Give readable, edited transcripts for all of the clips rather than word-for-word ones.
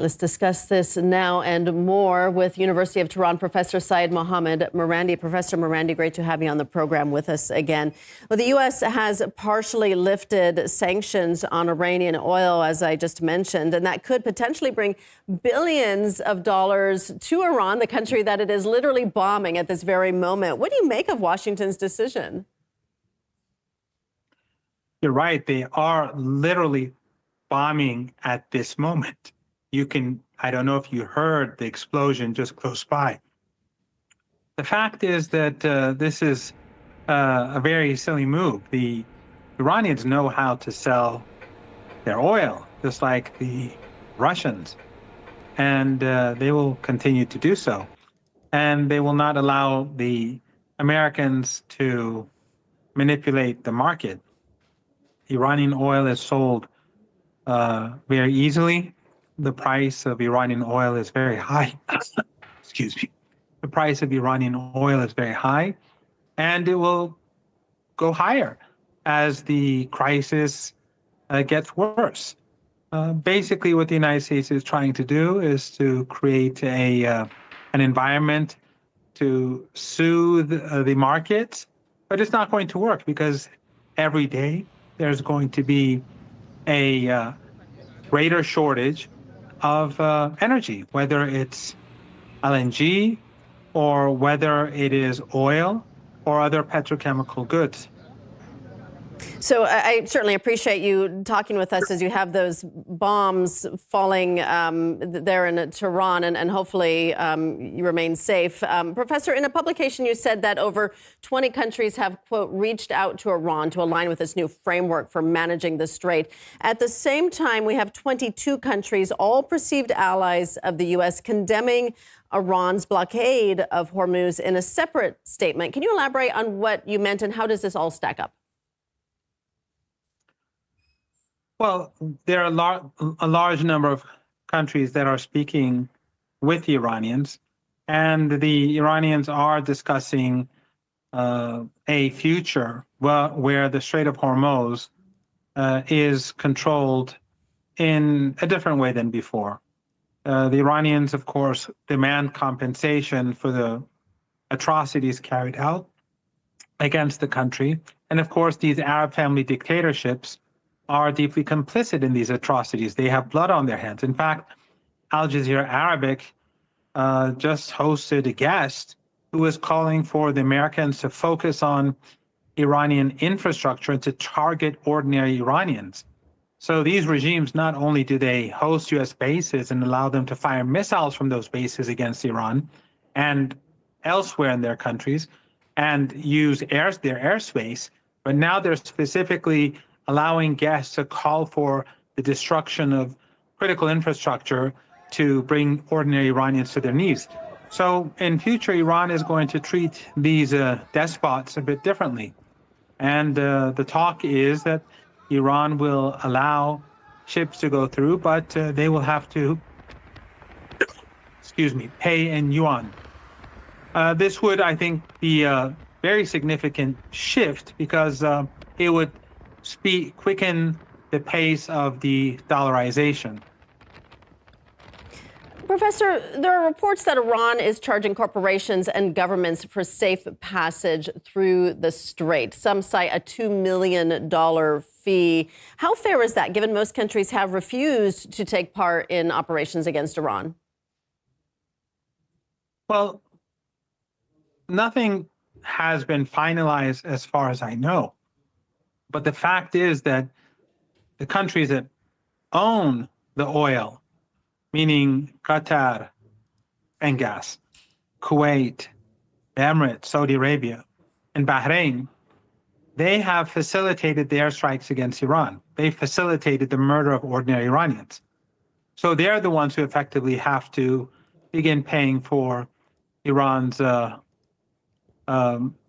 Let's discuss this now and more with University of Tehran professor Seyed Marandi. Professor Marandi, great to have you on the program with us again. Well, the U.S. has partially lifted sanctions on Iranian oil, as I just mentioned, and that could potentially bring billions of dollars to Iran, the country that it is literally bombing at this very moment. What do you make of Washington's decision? You're right. They are literally bombing at this moment. I don't know if you heard the explosion just close by. The fact is that this is a very silly move. The Iranians know how to sell their oil, just like the Russians, and they will continue to do so. And they will not allow the Americans to manipulate the market. Iranian oil is sold very easily. The price of Iranian oil is very high. Excuse me. The price of Iranian oil is very high, and it will go higher as the crisis gets worse. Basically, what the United States is trying to do is to create an environment to soothe the markets, but it's not going to work because every day there's going to be a greater shortage of energy, whether it's LNG or whether it is oil or other petrochemical goods. So I certainly appreciate you talking with us as you have those bombs falling there in Tehran, and hopefully you remain safe. Professor, in a publication you said that over 20 countries have, quote, reached out to Iran to align with this new framework for managing the strait. At the same time, we have 22 countries, all perceived allies of the U.S., condemning Iran's blockade of Hormuz in a separate statement. Can you elaborate on what you meant and how does this all stack up? Well, there are a large number of countries that are speaking with the Iranians, and the Iranians are discussing a future where the Strait of Hormuz is controlled in a different way than before. The Iranians, of course, demand compensation for the atrocities carried out against the country. And of course, these Arab family dictatorships are deeply complicit in these atrocities. They have blood on their hands. In fact, Al Jazeera Arabic just hosted a guest who was calling for the Americans to focus on Iranian infrastructure and to target ordinary Iranians. So these regimes, not only do they host U.S. bases and allow them to fire missiles from those bases against Iran and elsewhere in their countries and use their airspace, but now they're specifically allowing guests to call for the destruction of critical infrastructure to bring ordinary Iranians to their knees. So in future, Iran is going to treat these despots a bit differently. And the talk is that Iran will allow ships to go through, but they will have to, pay in yuan. This would, I think, be a very significant shift because it would quicken the pace of the dollarization. Professor, there are reports that Iran is charging corporations and governments for safe passage through the strait. Some cite a $2 million fee. How fair is that, given most countries have refused to take part in operations against Iran? Well, nothing has been finalized as far as I know. But the fact is that the countries that own the oil, meaning Qatar and gas, Kuwait, Emirates, Saudi Arabia, and Bahrain, they have facilitated the airstrikes against Iran. They facilitated the murder of ordinary Iranians. So they're the ones who effectively have to begin paying for Iran's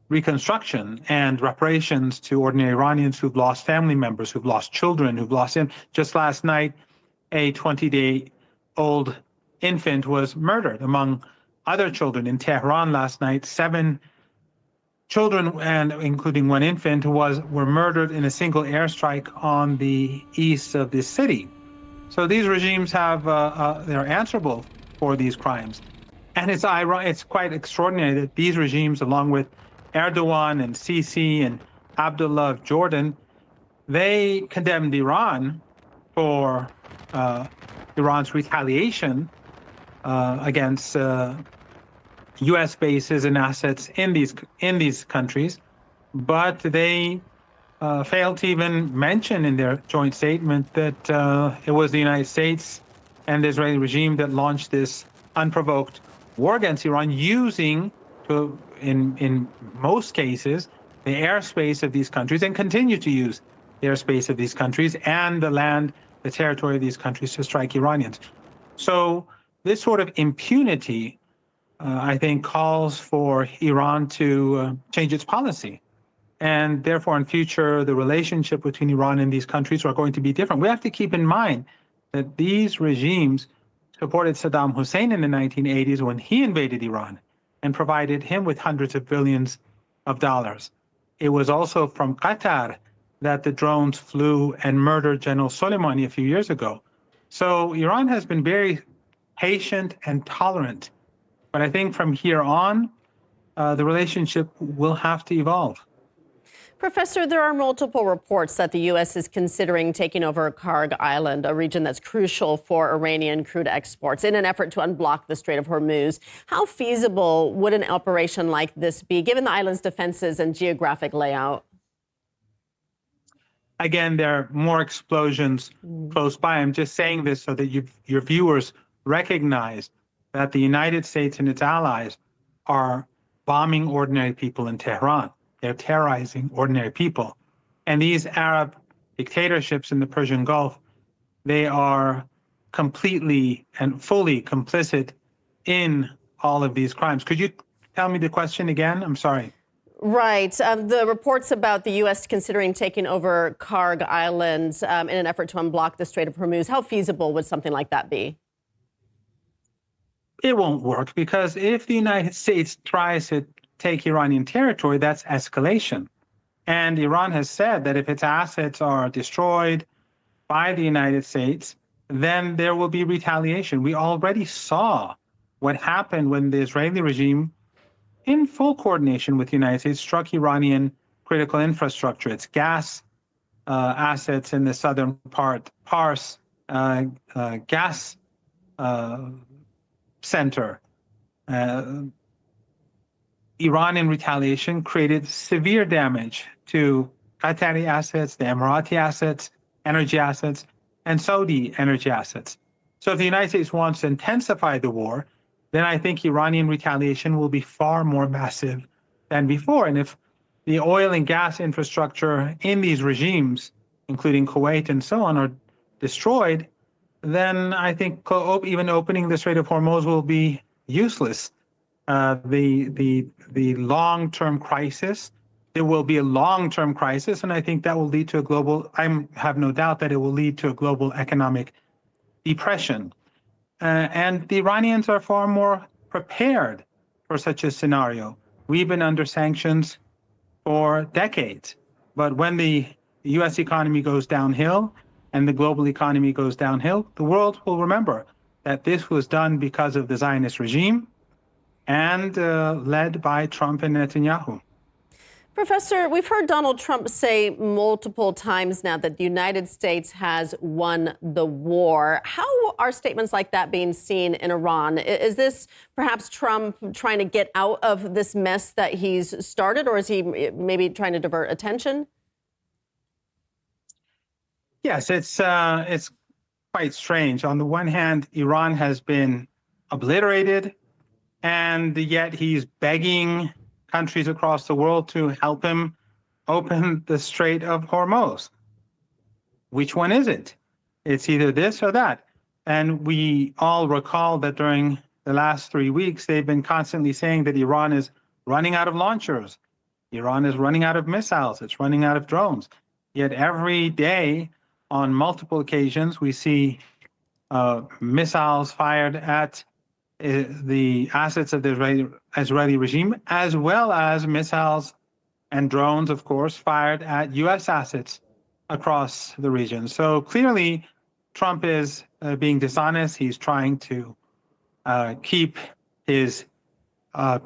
reconstruction and reparations to ordinary Iranians who've lost family members, who've lost children, who've lost him. Just last night, a 20-day-old infant was murdered among other children in Tehran last night. 7 children, and including one infant, were murdered in a single airstrike on the east of the city. So these regimes they're answerable for these crimes. And it's quite extraordinary that these regimes, along with Erdogan and Sisi and Abdullah of Jordan, they condemned Iran for Iran's retaliation against U.S. bases and assets in these countries, but they failed to even mention in their joint statement that it was the United States and the Israeli regime that launched this unprovoked war against Iran, using, in most cases, the airspace of these countries, and continue to use the airspace of these countries and the land, the territory of these countries to strike Iranians. So this sort of impunity, I think, calls for Iran to change its policy. And therefore, in future, the relationship between Iran and these countries are going to be different. We have to keep in mind that these regimes supported Saddam Hussein in the 1980s when he invaded Iran and provided him with hundreds of billions of dollars. It was also from Qatar that the drones flew and murdered General Soleimani a few years ago. So Iran has been very patient and tolerant. But I think from here on, the relationship will have to evolve. Professor, there are multiple reports that the U.S. is considering taking over Karg Island, a region that's crucial for Iranian crude exports, in an effort to unblock the Strait of Hormuz. How feasible would an operation like this be, given the island's defenses and geographic layout? Again, there are more explosions close by. I'm just saying this so that your viewers recognize that the United States and its allies are bombing ordinary people in Tehran. They're terrorizing ordinary people. And these Arab dictatorships in the Persian Gulf, they are completely and fully complicit in all of these crimes. Could you tell me the question again? I'm sorry. Right. The reports about the U.S. considering taking over Karg Island in an effort to unblock the Strait of Hormuz, how feasible would something like that be? It won't work, because if the United States tries to take Iranian territory, that's escalation. And Iran has said that if its assets are destroyed by the United States, then there will be retaliation. We already saw what happened when the Israeli regime, in full coordination with the United States, struck Iranian critical infrastructure, its gas assets in the southern part, Pars gas center. Iran, in retaliation, created severe damage to Qatari assets, the Emirati assets, energy assets, and Saudi energy assets. So if the United States wants to intensify the war, then I think Iranian retaliation will be far more massive than before. And if the oil and gas infrastructure in these regimes, including Kuwait and so on, are destroyed, then I think even opening the Strait of Hormuz will be useless. The long-term crisis, there will be a long-term crisis, and I think that will lead to a global, I have no doubt that it will lead to a global economic depression. And the Iranians are far more prepared for such a scenario. We've been under sanctions for decades, but when the U.S. economy goes downhill and the global economy goes downhill, the world will remember that this was done because of the Zionist regime and led by Trump and Netanyahu. Professor, we've heard Donald Trump say multiple times now that the United States has won the war. How are statements like that being seen in Iran? Is this perhaps Trump trying to get out of this mess that he's started, or is he maybe trying to divert attention? Yes, it's quite strange. On the one hand, Iran has been obliterated, and yet he's begging countries across the world to help him open the Strait of Hormuz. Which one is it? It's either this or that. And we all recall that during the last 3 weeks, they've been constantly saying that Iran is running out of launchers. Iran is running out of missiles. It's running out of drones. Yet every day, on multiple occasions, we see missiles fired at the assets of the Israeli regime, as well as missiles and drones, of course, fired at U.S. assets across the region. So clearly, Trump is being dishonest. He's trying to keep his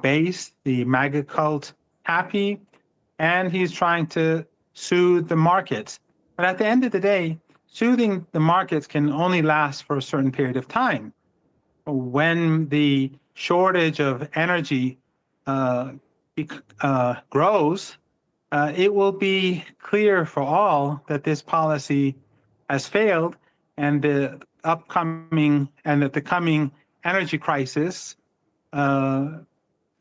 base, the MAGA cult, happy, and he's trying to soothe the markets. But at the end of the day, soothing the markets can only last for a certain period of time. When the shortage of energy grows, it will be clear for all that this policy has failed, and that the coming energy crisis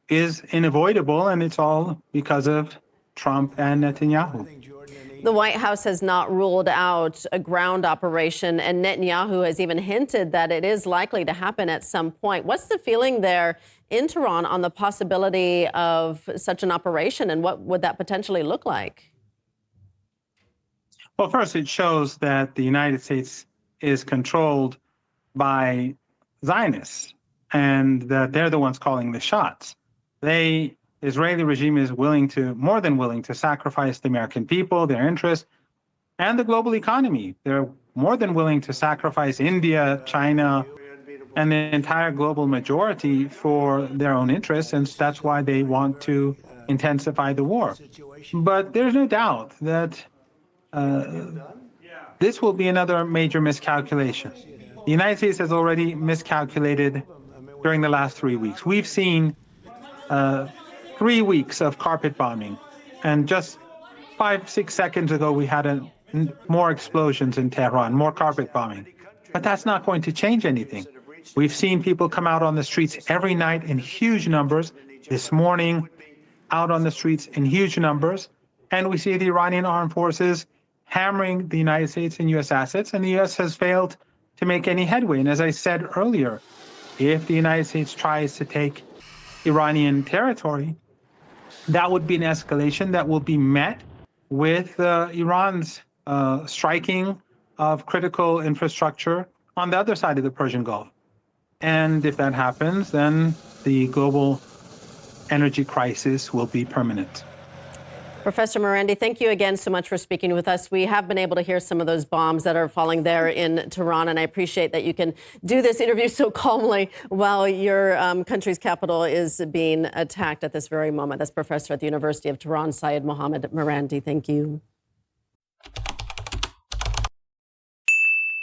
is unavoidable, and it's all because of Trump and Netanyahu. The White House has not ruled out a ground operation, and Netanyahu has even hinted that it is likely to happen at some point. What's the feeling there in Tehran on the possibility of such an operation, and what would that potentially look like? Well, first, it shows that the United States is controlled by Zionists, and that they're the ones calling the shots. The Israeli regime is more than willing to sacrifice the American people, their interests, and the global economy. They're more than willing to sacrifice India, China, and the entire global majority for their own interests, and that's why they want to intensify the war. But there's no doubt that this will be another major miscalculation. The United States has already miscalculated during the last 3 weeks. We've seen 3 weeks of carpet bombing, and just 5-6 seconds ago we had more explosions in Tehran, more carpet bombing. But that's not going to change anything. We've seen people come out on the streets every night in huge numbers. This morning, out on the streets in huge numbers, and we see the Iranian armed forces hammering the United States and U.S. assets, and the U.S. has failed to make any headway. And as I said earlier, if the United States tries to take Iranian territory, that would be an escalation that will be met with Iran's striking of critical infrastructure on the other side of the Persian Gulf. And if that happens, then the global energy crisis will be permanent. Professor Marandi, thank you again so much for speaking with us. We have been able to hear some of those bombs that are falling there in Tehran, and I appreciate that you can do this interview so calmly while your country's capital is being attacked at this very moment. That's Professor at the University of Tehran, Seyed Marandi. Thank you.